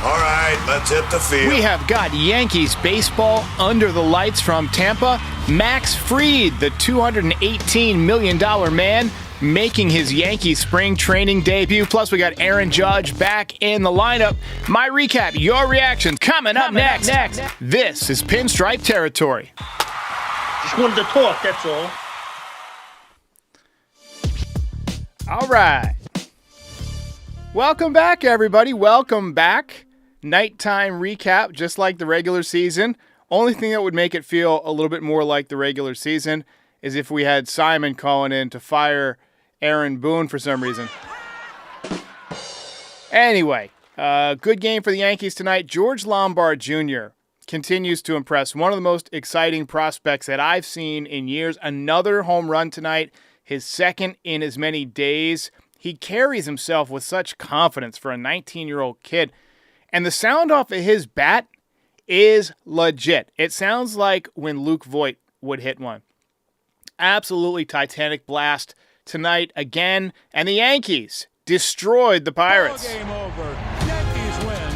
All right, let's hit the field. We have got Yankees baseball under the lights from Tampa. Max Fried, the $218 million man, making his Yankees spring training debut. Plus, we got Aaron Judge back in the lineup. My recap, your reactions coming up next. This is Pinstripe Territory. Just wanted to talk, that's all. All right. Welcome back, everybody. Welcome back. Nighttime recap, just like the regular season. Only thing that would make it feel a little bit more like the regular season is if we had Simon calling in to fire Aaron Boone for some reason. Anyway, good game for the Yankees tonight. George Lombard Jr. continues to impress. One of the most exciting prospects that I've seen in years. Another home run tonight, his second in as many days. He carries himself with such confidence for a 19-year-old kid. And the sound off of his bat is legit. It sounds like when Luke Voit would hit one. Absolutely Titanic blast tonight again. And the Yankees destroyed the Pirates. Game over. Yankees win.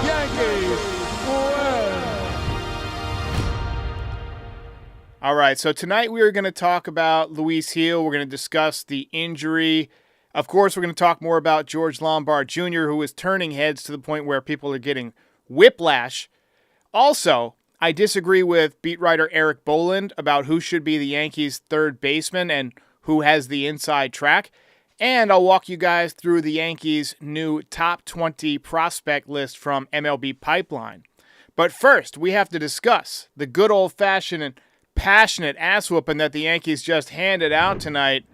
Yankees win. All right, so tonight we are going to talk about Luis Gil. We're going to discuss the injury. Of course, we're going to talk more about George Lombard Jr., who is turning heads to the point where people are getting whiplash. Also, I disagree with beat writer Eric Boland about who should be the Yankees' third baseman and who has the inside track. And I'll walk you guys through the Yankees' new top 20 prospect list from MLB Pipeline. But first, we have to discuss the good old-fashioned and passionate ass-whooping that the Yankees just handed out tonight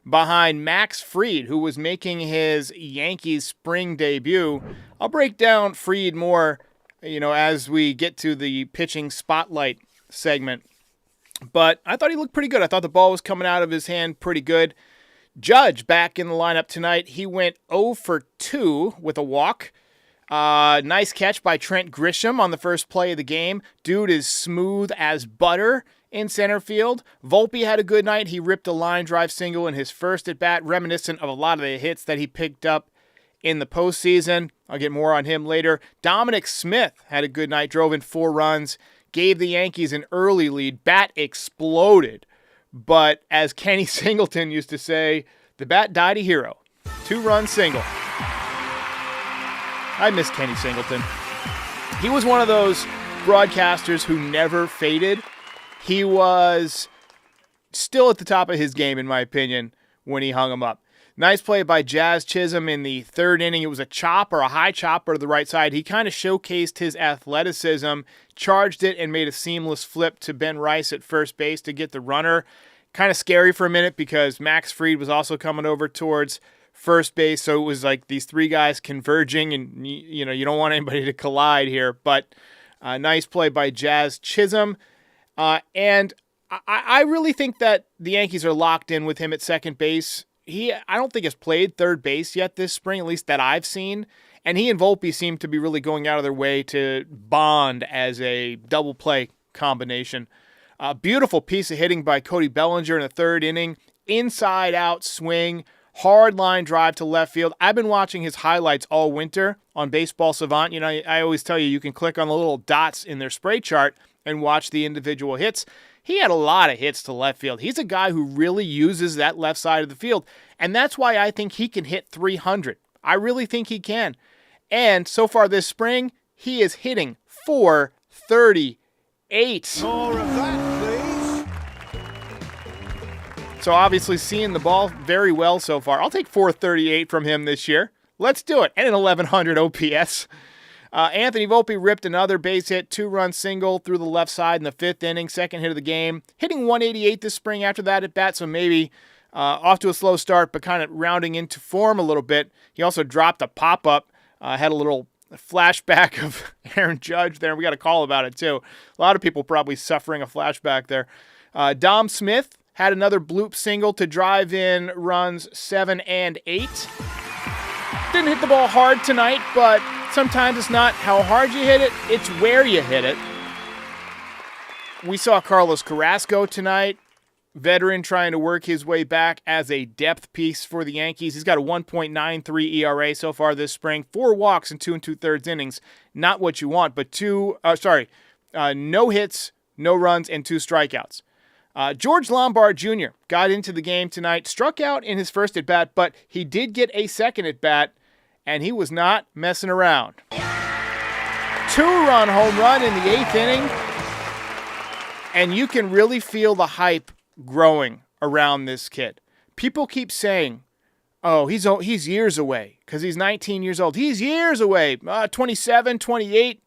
behind Max Fried, who was making his Yankees spring debut. I'll break down Fried more, as we get to the pitching spotlight segment. But I thought he looked pretty good. I thought the ball was coming out of his hand pretty good. Judge back in the lineup tonight. He went 0 for 2 with a walk. Nice catch by Trent Grisham on the first play of the game. Dude is smooth as butter in center field. Volpe had a good night. He ripped a line drive single in his first at bat, reminiscent of a lot of the hits that he picked up in the postseason. I'll get more on him later. Dominic Smith had a good night, drove in 4 runs, gave the Yankees an early lead. Bat exploded. But as Kenny Singleton used to say, the bat died a hero. 2-run single. I miss Kenny Singleton. He was one of those broadcasters who never faded. He was still at the top of his game, in my opinion, when he hung him up. Nice play by Jazz Chisholm in the third inning. It was a chopper, a high chopper to the right side. He kind of showcased his athleticism, charged it, and made a seamless flip to Ben Rice at first base to get the runner. Kind of scary for a minute because Max Fried was also coming over towards first base, so it was like these 3 guys converging, and you don't want anybody to collide here. But nice play by Jazz Chisholm. And I really think that the Yankees are locked in with him at second base. I don't think has played third base yet this spring, at least that I've seen. And he and Volpe seem to be really going out of their way to bond as a double play combination. Beautiful piece of hitting by Cody Bellinger in the third inning. Inside out swing, hard line drive to left field. I've been watching his highlights all winter on Baseball Savant. I always tell you can click on the little dots in their spray chart and watch the individual hits. He had a lot of hits to left field. He's a guy who really uses that left side of the field, and that's why I think he can hit 300. I really think he can. And so far this spring, he is hitting .438. More of that, please. So obviously seeing the ball very well so far. I'll take .438 from him this year. Let's do it. And an 1100 OPS. Anthony Volpe ripped another base hit, 2-run single through the left side in the 5th inning, second hit of the game. Hitting .188 this spring after that at bat, so maybe off to a slow start, but kind of rounding into form a little bit. He also dropped a pop-up, had a little flashback of Aaron Judge there. We got a call about it, too. A lot of people probably suffering a flashback there. Dom Smith had another bloop single to drive in runs 7 and 8. Didn't hit the ball hard tonight, but sometimes it's not how hard you hit it, it's where you hit it. We saw Carlos Carrasco tonight. veteran trying to work his way back as a depth piece for the Yankees. He's got a 1.93 ERA so far this spring, 4 walks in 2 2/3 innings. Not what you want, but no hits, no runs, and 2 strikeouts. George Lombard Jr. got into the game tonight, struck out in his first at-bat, but he did get a second at-bat, and he was not messing around. 2-run home run in the 8th inning, and you can really feel the hype growing around this kid. People keep saying, oh, he's years away because he's 19 years old. He's years away, 27, 28.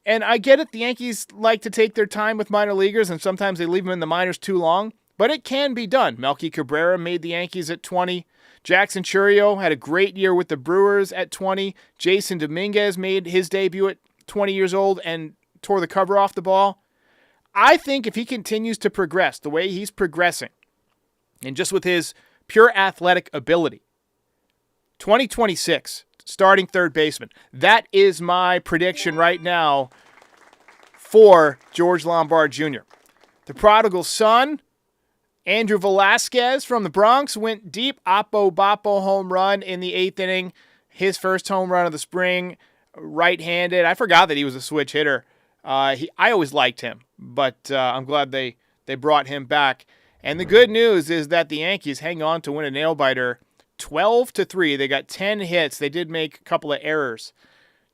And I get it, the Yankees like to take their time with minor leaguers, and sometimes they leave them in the minors too long, but it can be done. Melky Cabrera made the Yankees at 20. Jackson Chourio had a great year with the Brewers at 20. Jason Dominguez made his debut at 20 years old and tore the cover off the ball. I think if he continues to progress the way he's progressing, and just with his pure athletic ability, 2026, starting third baseman. That is my prediction right now for George Lombard Jr. The prodigal son, Andrew Velasquez from the Bronx, went deep. Oppo Boppo home run in the 8th inning. His first home run of the spring, right-handed. I forgot that he was a switch hitter. I always liked him, but I'm glad they brought him back. And the good news is that the Yankees hang on to win a nail-biter 12-3. They got 10 hits. They did make a couple of errors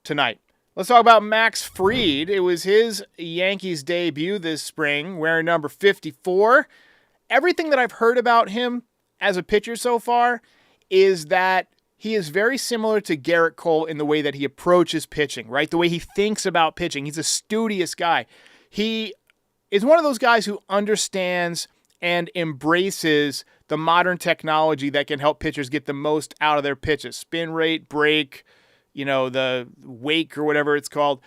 tonight. Let's talk about Max Fried. It was his Yankees debut this spring, wearing number 54. Everything that I've heard about him as a pitcher so far is that he is very similar to Garrett Cole in the way that he approaches pitching, right? The way he thinks about pitching. He's a studious guy. He is one of those guys who understands and embraces the modern technology that can help pitchers get the most out of their pitches. Spin rate, break, the wake or whatever it's called.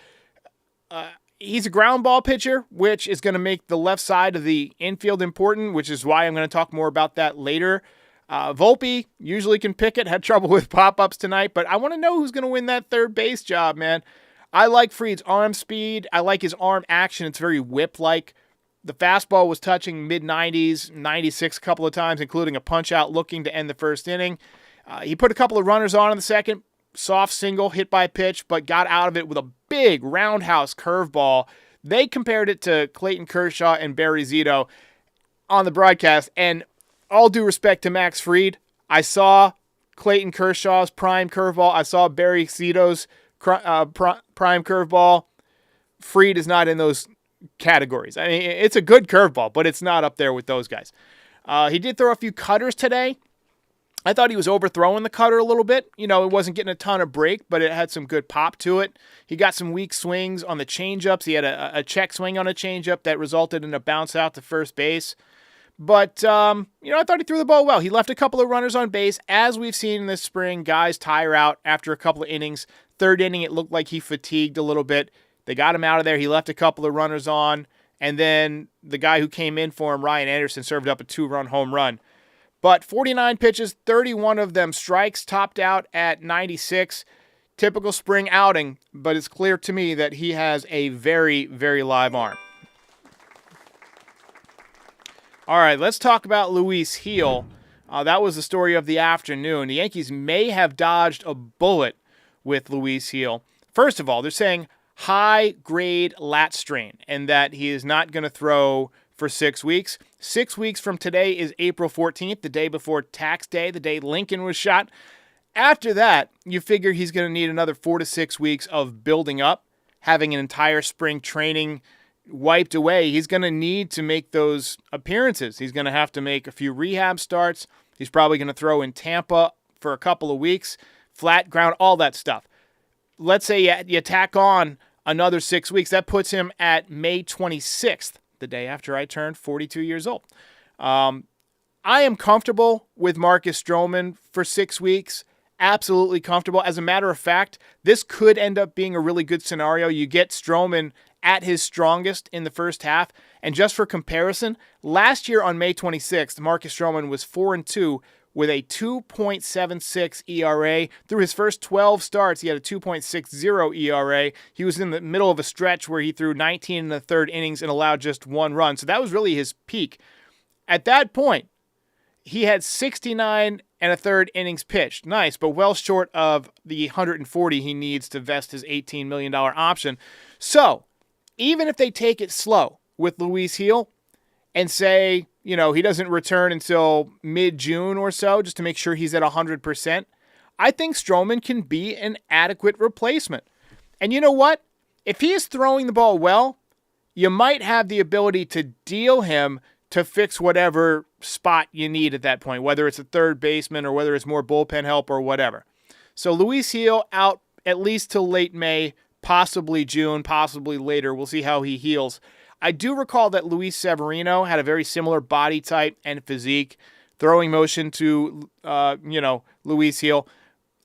He's a ground ball pitcher, which is going to make the left side of the infield important, which is why I'm going to talk more about that later. Volpe usually can pick it, had trouble with pop-ups tonight, but I want to know who's going to win that third base job, man. I like Fried's arm speed. I like his arm action. It's very whip-like. The fastball was touching mid-90s, 96 a couple of times, including a punch-out looking to end the first inning. He put a couple of runners on in the second. Soft single, hit by pitch, but got out of it with a big roundhouse curveball. They compared it to Clayton Kershaw and Barry Zito on the broadcast, and all due respect to Max Fried, I saw Clayton Kershaw's prime curveball. I saw Barry Zito's prime curveball. Fried is not in those categories. I mean, it's a good curveball, but it's not up there with those guys. He did throw a few cutters today. I thought he was overthrowing the cutter a little bit. It wasn't getting a ton of break, but it had some good pop to it. He got some weak swings on the changeups. He had a check swing on a changeup that resulted in a bounce out to first base. But, I thought he threw the ball well. He left a couple of runners on base. As we've seen this spring, guys tire out after a couple of innings. Third inning, it looked like he fatigued a little bit. They got him out of there. He left a couple of runners on. And then the guy who came in for him, Ryan Anderson, served up a 2-run home run. But 49 pitches, 31 of them strikes, topped out at 96. Typical spring outing, but it's clear to me that he has a very, very live arm. All right, let's talk about Luis Gil. That was the story of the afternoon. The Yankees may have dodged a bullet with Luis Gil. First of all, they're saying high-grade lat strain and that he is not going to throw for 6 weeks. 6 weeks from today is April 14th, the day before tax day, the day Lincoln was shot. After that, you figure he's going to need another 4 to 6 weeks of building up, having an entire spring training wiped away. He's going to need to make those appearances. He's going to have to make a few rehab starts. He's probably going to throw in Tampa for a couple of weeks, flat ground, all that stuff. Let's say you tack on another 6 weeks. That puts him at May 26th, the day after I turned 42 years old. I am comfortable with Marcus Stroman for 6 weeks. Absolutely comfortable. As a matter of fact, this could end up being a really good scenario. You get Stroman at his strongest in the first half. And just for comparison, last year on May 26th, Marcus Stroman was 4-2 with a 2.76 ERA. Through his first 12 starts, he had a 2.60 ERA. He was in the middle of a stretch where he threw 19 in the third innings and allowed just 1 run. So that was really his peak. At that point, he had 69 and a third innings pitched. Nice, but well short of the 140 he needs to vest his $18 million option. So, even if they take it slow with Luis Gil and say, he doesn't return until mid-June or so, just to make sure he's at 100%, I think Stroman can be an adequate replacement. And you know what? If he is throwing the ball well, you might have the ability to deal him to fix whatever spot you need at that point, whether it's a third baseman or whether it's more bullpen help or whatever. So Luis Gil out at least till late May, possibly June, possibly later. We'll see how he heals. I do recall that Luis Severino had a very similar body type and physique, throwing motion to, Luis Gil.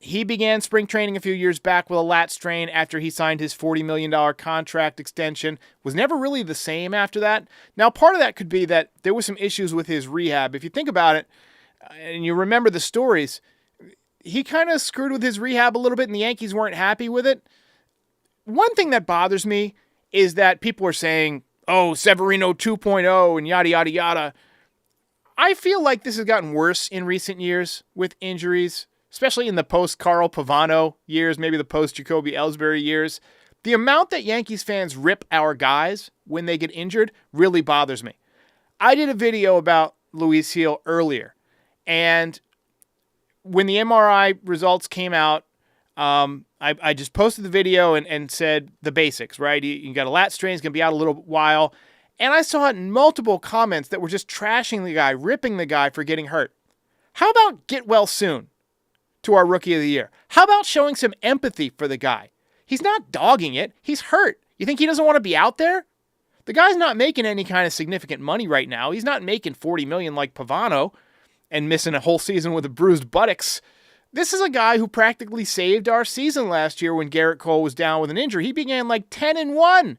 He began spring training a few years back with a lat strain after he signed his $40 million contract extension. Was never really the same after that. Now, part of that could be that there were some issues with his rehab. If you think about it, and you remember the stories, he kind of screwed with his rehab a little bit, and the Yankees weren't happy with it. One thing that bothers me is that people are saying, Severino 2.0 and yada, yada, yada. I feel like this has gotten worse in recent years with injuries, especially in the post-Carl Pavano years, maybe the post-Jacoby Ellsbury years. The amount that Yankees fans rip our guys when they get injured really bothers me. I did a video about Luis Gil earlier, and when the MRI results came out, I just posted the video and said the basics, right? You got a lat strain, he's going to be out a little while. And I saw multiple comments that were just trashing the guy, ripping the guy for getting hurt. How about get well soon to our Rookie of the Year? How about showing some empathy for the guy? He's not dogging it. He's hurt. You think he doesn't want to be out there? The guy's not making any kind of significant money right now. He's not making $40 million like Pavano and missing a whole season with a bruised buttocks. This is a guy who practically saved our season last year when Garrett Cole was down with an injury. He began like 10-1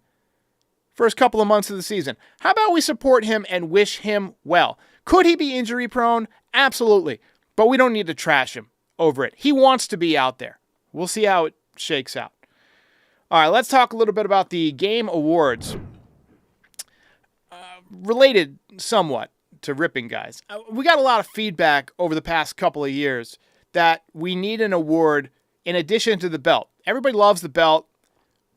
first couple of months of the season. How about we support him and wish him well? Could he be injury prone? Absolutely. But we don't need to trash him over it. He wants to be out there. We'll see how it shakes out. All right, let's talk a little bit about the game awards. Related somewhat to ripping guys. We got a lot of feedback over the past couple of years that we need an award in addition to the belt. Everybody loves the belt,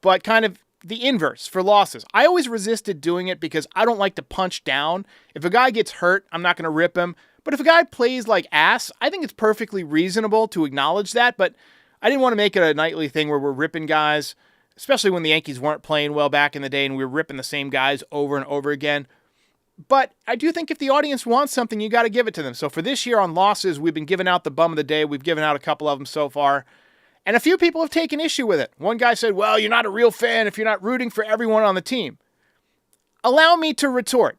but kind of the inverse for losses. I always resisted doing it because I don't like to punch down. If a guy gets hurt, I'm not going to rip him. But if a guy plays like ass, I think it's perfectly reasonable to acknowledge that. But I didn't want to make it a nightly thing where we're ripping guys, especially when the Yankees weren't playing well back in the day and we were ripping the same guys over and over again. But I do think if the audience wants something, you got to give it to them. So for this year on losses, we've been giving out the bum of the day. We've given out a couple of them so far. And a few people have taken issue with it. One guy said, well, you're not a real fan if you're not rooting for everyone on the team. Allow me to retort.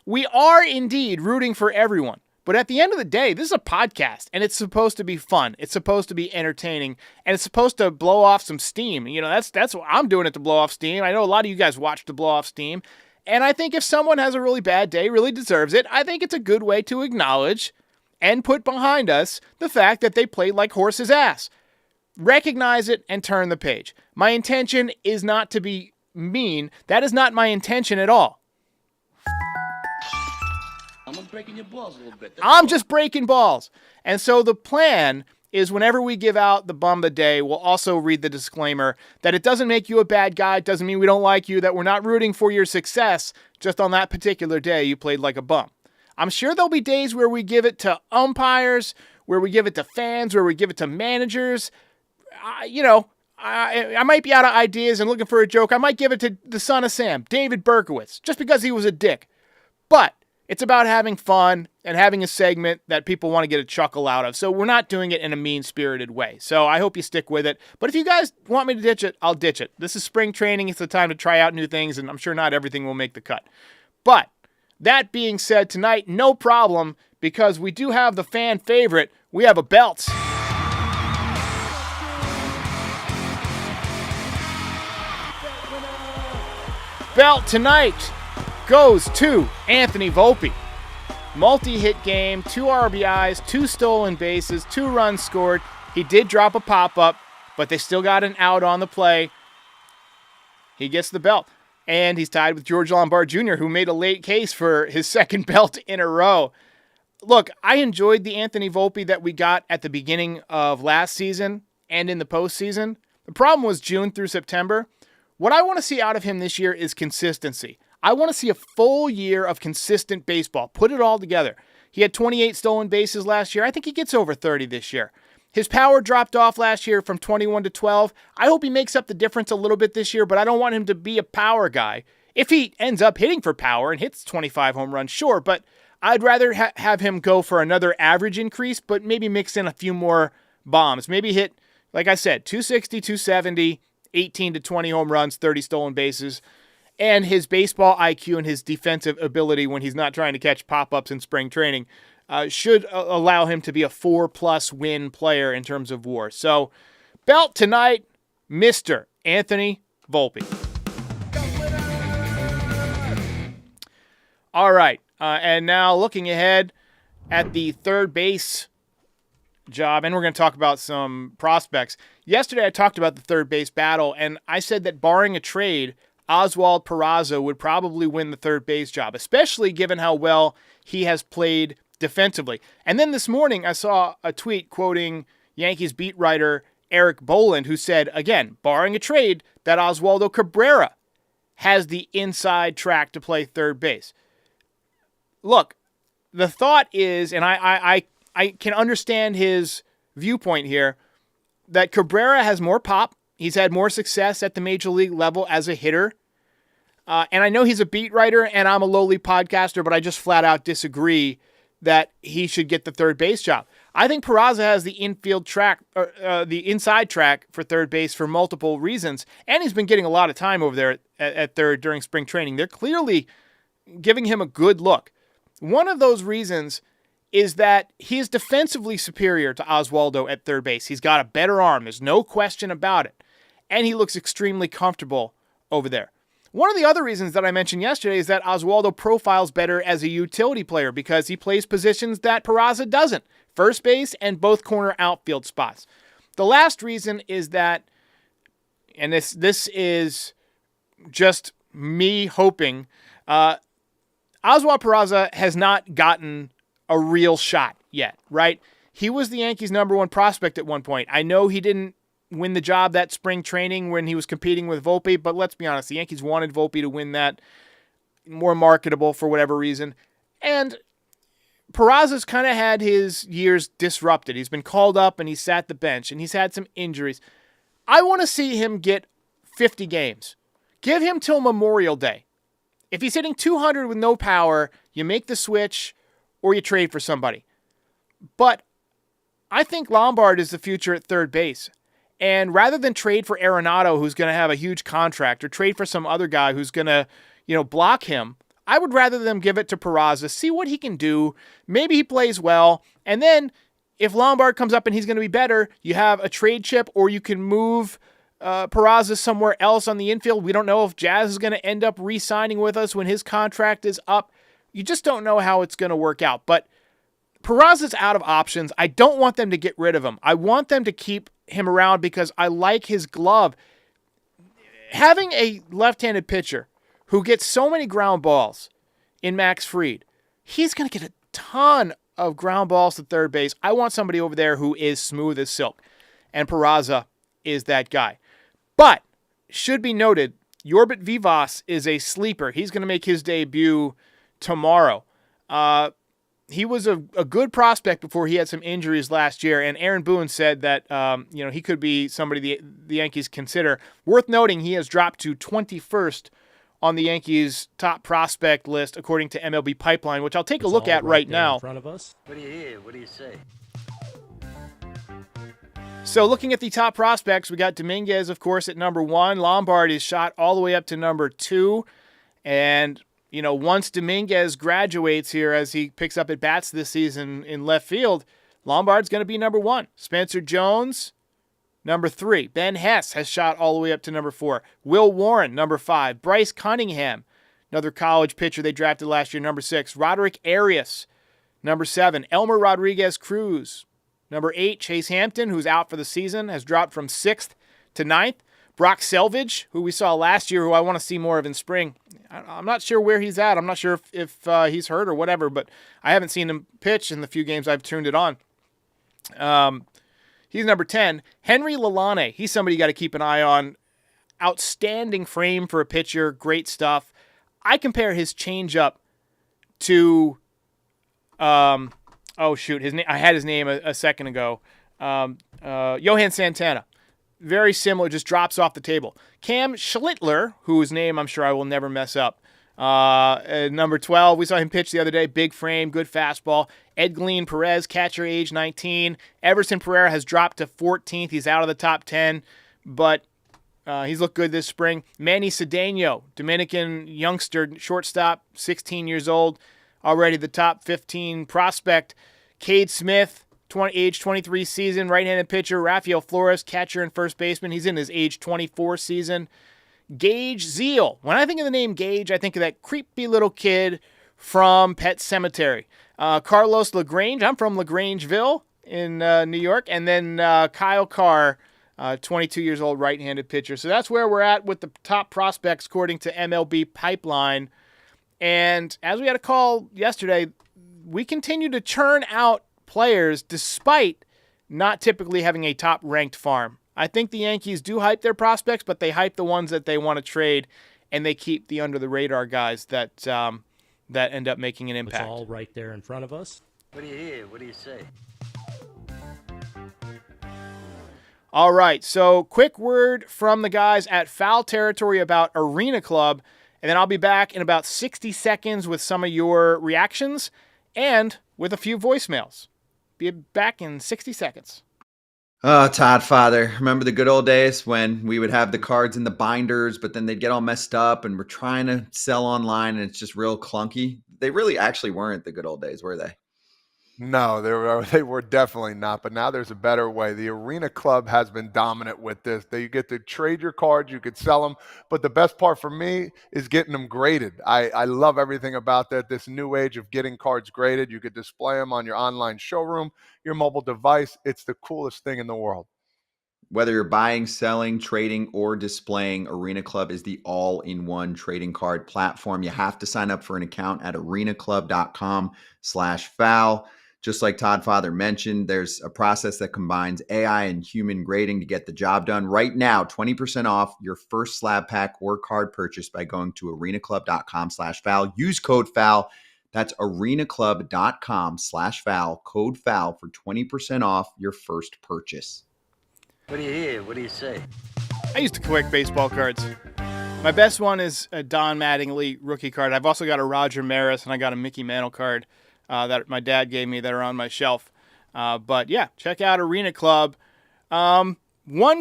We are indeed rooting for everyone. But at the end of the day, this is a podcast, and it's supposed to be fun. It's supposed to be entertaining, and it's supposed to blow off some steam. That's what I'm doing it to blow off steam. I know a lot of you guys watch to blow off steam. And I think if someone has a really bad day, really deserves it, I think it's a good way to acknowledge and put behind us the fact that they played like horse's ass. Recognize it and turn the page. My intention is not to be mean. That is not my intention at all. I'm breaking your balls a little bit. I'm just breaking balls. And so the plan is whenever we give out the bum of the day, we'll also read the disclaimer that it doesn't make you a bad guy. It doesn't mean we don't like you, that we're not rooting for your success. Just on that particular day, you played like a bum. I'm sure there'll be days where we give it to umpires, where we give it to fans, where we give it to managers. I might be out of ideas and looking for a joke. I might give it to the son of Sam, David Berkowitz, just because he was a dick. But it's about having fun and having a segment that people want to get a chuckle out of. So we're not doing it in a mean-spirited way. So I hope you stick with it. But if you guys want me to ditch it, I'll ditch it. This is spring training. It's the time to try out new things, and I'm sure not everything will make the cut. But that being said, tonight, no problem, because we do have the fan favorite. We have a belt. Belt tonight goes to Anthony Volpe. Multi-hit game, 2 RBIs, 2 stolen bases, 2 runs scored. He did drop a pop-up, but they still got an out on the play. He gets the belt. And he's tied with George Lombard Jr., who made a late case for his second belt in a row. Look, I enjoyed the Anthony Volpe that we got at the beginning of last season and in the postseason. The problem was June through September. What I want to see out of him this year is consistency. I want to see a full year of consistent baseball. Put it all together. He had 28 stolen bases last year. I think he gets over 30 this year. His power dropped off last year from 21 to 12. I hope he makes up the difference a little bit this year, but I don't want him to be a power guy. If he ends up hitting for power and hits 25 home runs, sure, but I'd rather have him go for another average increase, but maybe mix in a few more bombs. Maybe hit, like I said, 260, 270, 18 to 20 home runs, 30 stolen bases, and his baseball IQ and his defensive ability when he's not trying to catch pop-ups in spring training should allow him to be a 4+ win player in terms of WAR. So, belt tonight, Mr. Anthony Volpe. All right, and now looking ahead at the third base job, and we're going to talk about some prospects. Yesterday I talked about the third base battle, and I said that barring a trade, Oswald Peraza would probably win the third base job, especially given how well he has played defensively. And then this morning I saw a tweet quoting Yankees beat writer Eric Boland, who said, again, barring a trade, that Oswaldo Cabrera has the inside track to play third base. Look, the thought is, and I can understand his viewpoint here, that Cabrera has more pop. He's had more success at the major league level as a hitter. And I know he's a beat writer and I'm a lowly podcaster, but I just flat out disagree that he should get the third base job. I think Peraza has the infield track, the inside track for third base for multiple reasons. And he's been getting a lot of time over there at third during spring training. They're clearly giving him a good look. One of those reasons is that he is defensively superior to Oswaldo at third base. He's got a better arm. There's no question about it. And he looks extremely comfortable over there. One of the other reasons that I mentioned yesterday is that Oswaldo profiles better as a utility player because he plays positions that Peraza doesn't. First base and both corner outfield spots. The last reason is that, and this is just me hoping, Oswald Peraza has not gotten a real shot yet, right? He was the Yankees' #1 prospect at one point. I know he didn't win the job that spring training when he was competing with Volpe, but let's be honest, the Yankees wanted Volpe to win that, more marketable for whatever reason. And Peraza's kind of had his years disrupted. He's been called up and he sat the bench and he's had some injuries. I want to see him get 50 games. Give him till Memorial Day. If he's hitting 200 with no power, you make the switch or you trade for somebody. But I think Lombard is the future at third base. And rather than trade for Arenado, who's going to have a huge contract, or trade for some other guy who's going to, block him, I would rather them give it to Peraza, see what he can do. Maybe he plays well. And then if Lombard comes up and he's going to be better, you have a trade chip, or you can move Peraza somewhere else on the infield. We don't know if Jazz is going to end up re-signing with us when his contract is up. You just don't know how it's going to work out. But Peraza's out of options. I don't want them to get rid of him. I want them to keep him around because I like his glove. Having a left-handed pitcher who gets so many ground balls in Max Fried, he's going to get a ton of ground balls to third base. I want somebody over there who is smooth as silk, and Peraza is that guy. But, should be noted, Yorbit Vivas is a sleeper. He's going to make his debut tomorrow. He was a good prospect before he had some injuries last year, and Aaron Boone said that he could be somebody the Yankees consider. Worth noting, he has dropped to 21st on the Yankees' top prospect list, according to MLB Pipeline, which I'll take a look at right now. In front of us. What do you hear? What do you say? So looking at the top prospects, we got Dominguez, of course, at #1. Lombard is shot all the way up to #2, and once Dominguez graduates here as he picks up at bats this season in left field, Lombard's going to be #1. Spencer Jones, #3. Ben Hess has shot all the way up to #4. Will Warren, #5. Bryce Cunningham, another college pitcher they drafted last year, #6. Roderick Arias, #7. Elmer Rodriguez Cruz, #8. Chase Hampton, who's out for the season, has dropped from 6th to 9th. Brock Selvage, who we saw last year, who I want to see more of in spring. I'm not sure where he's at. I'm not sure if he's hurt or whatever, but I haven't seen him pitch in the few games I've tuned it on. He's number 10. Henry Lalane, he's somebody you got to keep an eye on. Outstanding frame for a pitcher, great stuff. I compare his changeup to, his name. I had his name a second ago. Johan Santana. Very similar, just drops off the table. Cam Schlittler, whose name I'm sure I will never mess up. Number 12, we saw him pitch the other day. Big frame, good fastball. Edglin Perez, catcher, age 19. Everson Pereira has dropped to 14th. He's out of the top 10, but he's looked good this spring. Manny Cedeno, Dominican youngster, shortstop, 16 years old, already the top 15 prospect. Cade Smith, age 23 season, right-handed pitcher. Rafael Flores, catcher and first baseman. He's in his age 24 season. Gage Zeal. When I think of the name Gage, I think of that creepy little kid from Pet Sematary. Carlos LaGrange. I'm from LaGrangeville in New York. And then Kyle Carr, 22 years old, right-handed pitcher. So that's where we're at with the top prospects according to MLB Pipeline. And as we had a call yesterday, we continue to churn out players despite not typically having a top-ranked farm. I think the Yankees do hype their prospects, but they hype the ones that they want to trade, and they keep the under-the-radar guys that end up making an impact. It's all right there in front of us. What do you hear? What do you say? All right, so quick word from the guys at Foul Territory about Arena Club, and then I'll be back in about 60 seconds with some of your reactions and with a few voicemails. Be back in 60 seconds. Oh, Todd Father. Remember the good old days when we would have the cards in the binders, but then they'd get all messed up and we're trying to sell online and it's just real clunky? They really actually weren't the good old days, were they? No, they were definitely not. But now there's a better way. The Arena Club has been dominant with this. You get to trade your cards, you could sell them. But the best part for me is getting them graded. I love everything about that. This new age of getting cards graded. You could display them on your online showroom, your mobile device. It's the coolest thing in the world. Whether you're buying, selling, trading, or displaying, Arena Club is the all-in-one trading card platform. You have to sign up for an account at arenaclub.com/foul. Just like Todd Father mentioned, there's a process that combines AI and human grading to get the job done. Right now, 20% off your first slab pack or card purchase by going to arenaclub.com/foul. Use code FOUL. That's arenaclub.com/foul. Code FOUL for 20% off your first purchase. What do you hear? What do you say? I used to collect baseball cards. My best one is a Don Mattingly rookie card. I've also got a Roger Maris and I got a Mickey Mantle card that my dad gave me that are on my shelf. But yeah, check out Arena Club. One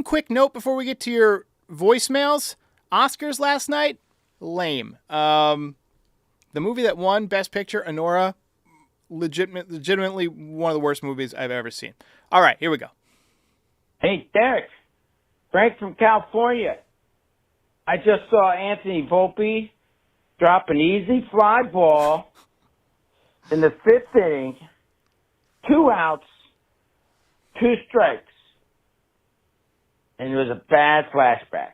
quick note before we get to your voicemails. Oscars last night, lame. The movie that won Best Picture, Anora, legitimately one of the worst movies I've ever seen. All right, here we go. Hey, Derek. Frank from California. I just saw Anthony Volpe drop an easy fly ball in the fifth inning, 2 outs, 2 strikes. And it was a bad flashback.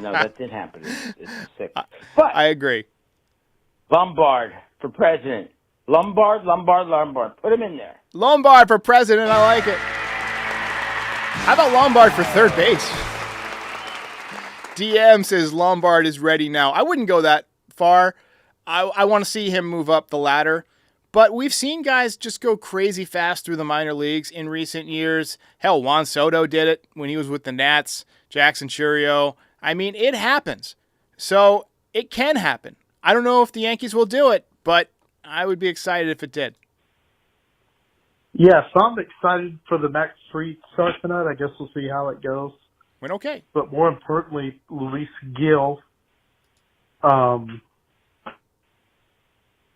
No, that didn't happen. It's sick. But I agree. Lombard for president. Lombard. Put him in there. Lombard for president. I like it. How about Lombard for third base? DM says Lombard is ready now. I wouldn't go that far. I want to see him move up the ladder. But we've seen guys just go crazy fast through the minor leagues in recent years. Hell, Juan Soto did it when he was with the Nats. Jackson Churio. I mean, it happens. So it can happen. I don't know if the Yankees will do it, but I would be excited if it did. Yes, I'm excited for the next 3 starts tonight. I guess we'll see how it goes. Went okay. But more importantly, Luis Gil,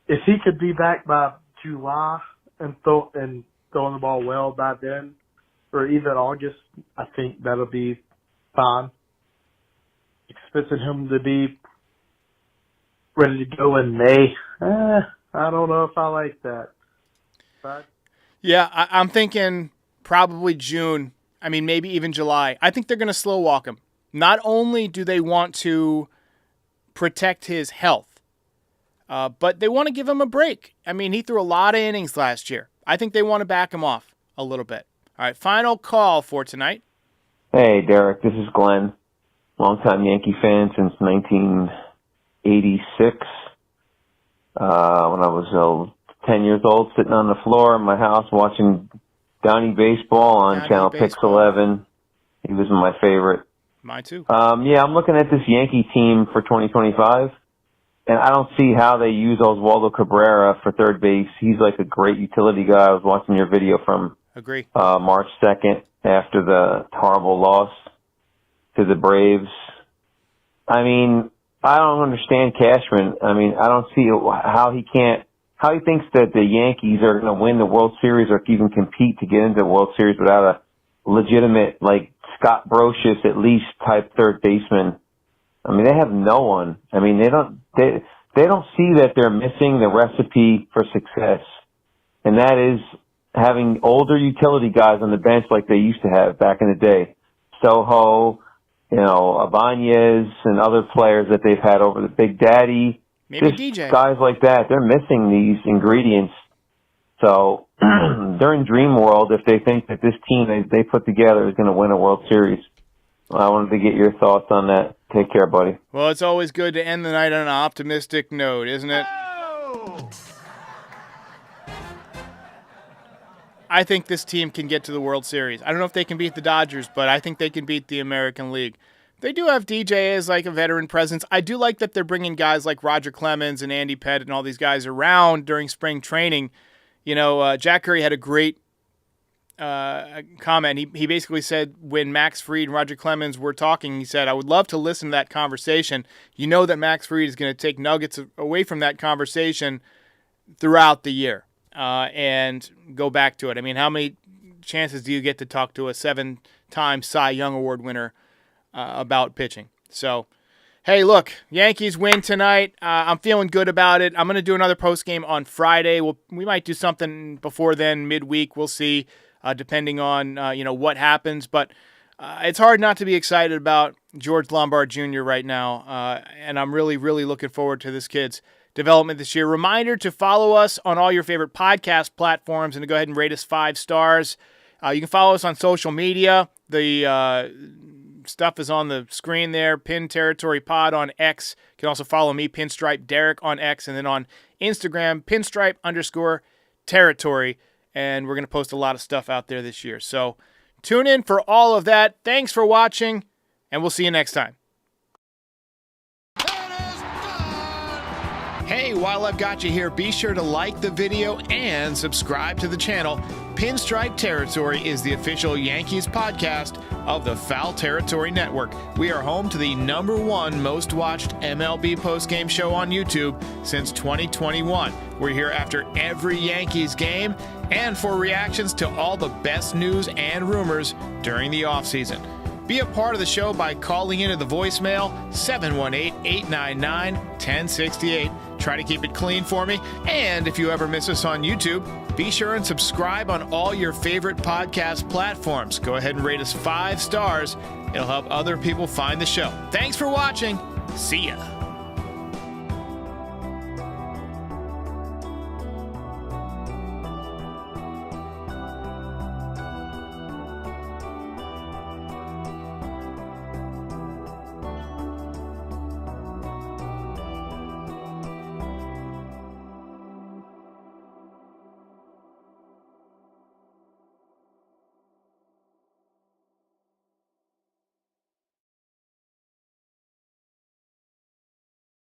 if he could be back by July and throwing the ball well by then, or even August, I think that'll be fine. Expecting him to be ready to go in May. I don't know if I like that. But yeah, I'm thinking probably June. I mean, maybe even July. I think they're going to slow walk him. not only do they want to protect his health, but they want to give him a break. I mean, he threw a lot of innings last year. I think they want to back him off a little bit. All right, final call for tonight. Hey, Derek, this is Glenn. Longtime Yankee fan since 1986. When I was 10 years old, sitting on the floor in my house watching Donnie Baseball on Donnie Channel Baseball. Pix 11. He was my favorite. Mine too. Yeah, I'm looking at this Yankee team for 2025, and I don't see how they use Oswaldo Cabrera for third base. He's like a great utility guy. I was watching your video from Agree. March 2nd after the horrible loss to the Braves. I mean, I don't understand Cashman. I mean, I don't see how he thinks that the Yankees are going to win the World Series or even compete to get into the World Series without a legitimate, like, Scott Brocious at least type third baseman. I mean, they have no one. I mean, they don't see that they're missing the recipe for success. And that is having older utility guys on the bench like they used to have back in the day. Soho, Ibanez and other players that they've had over the Big Daddy. Maybe Just DJ. guys like that. They're missing these ingredients. So they're in dream world if they think that this team they put together is going to win a World Series. I wanted to get your thoughts on that. Take care, buddy. Well, it's always good to end the night on an optimistic note, isn't it? I think this team can get to the World Series. I don't know if they can beat the Dodgers, but I think they can beat the American League. They do have DJ as like a veteran presence. I do like that they're bringing guys like Roger Clemens and Andy Pettit and all these guys around during spring training. Jack Curry had a great comment. He basically said when Max Fried and Roger Clemens were talking, he said, I would love to listen to that conversation. You know that Max Fried is going to take nuggets away from that conversation throughout the year and go back to it. I mean, how many chances do you get to talk to a 7-time Cy Young Award winner about pitching? So, hey, look, Yankees win tonight. I'm feeling good about it. I'm going to do another postgame on Friday. We might do something before then, midweek. We'll see, depending on what happens. But it's hard not to be excited about George Lombard Jr. right now, and I'm really, really looking forward to this kid's development this year. Reminder to follow us on all your favorite podcast platforms and to go ahead and rate us 5 stars. You can follow us on social media. The stuff is on the screen there. Pin Territory Pod on X. You can also follow me, Pinstripe Derek, on X, and then on Instagram, Pinstripe_Territory. And we're going to post a lot of stuff out there this year. So tune in for all of that. Thanks for watching, and we'll see you next time. Hey, while I've got you here, be sure to like the video and subscribe to the channel. Pinstripe Territory is the official Yankees podcast of the Foul Territory Network. We are home to the #1 most watched MLB postgame show on YouTube since 2021. We're here after every Yankees game and for reactions to all the best news and rumors during the offseason. Be a part of the show by calling into the voicemail 718-899-1068. Try to keep it clean for me. And if you ever miss us on YouTube, be sure and subscribe on all your favorite podcast platforms. Go ahead and rate us 5 stars. It'll help other people find the show. Thanks for watching. See ya.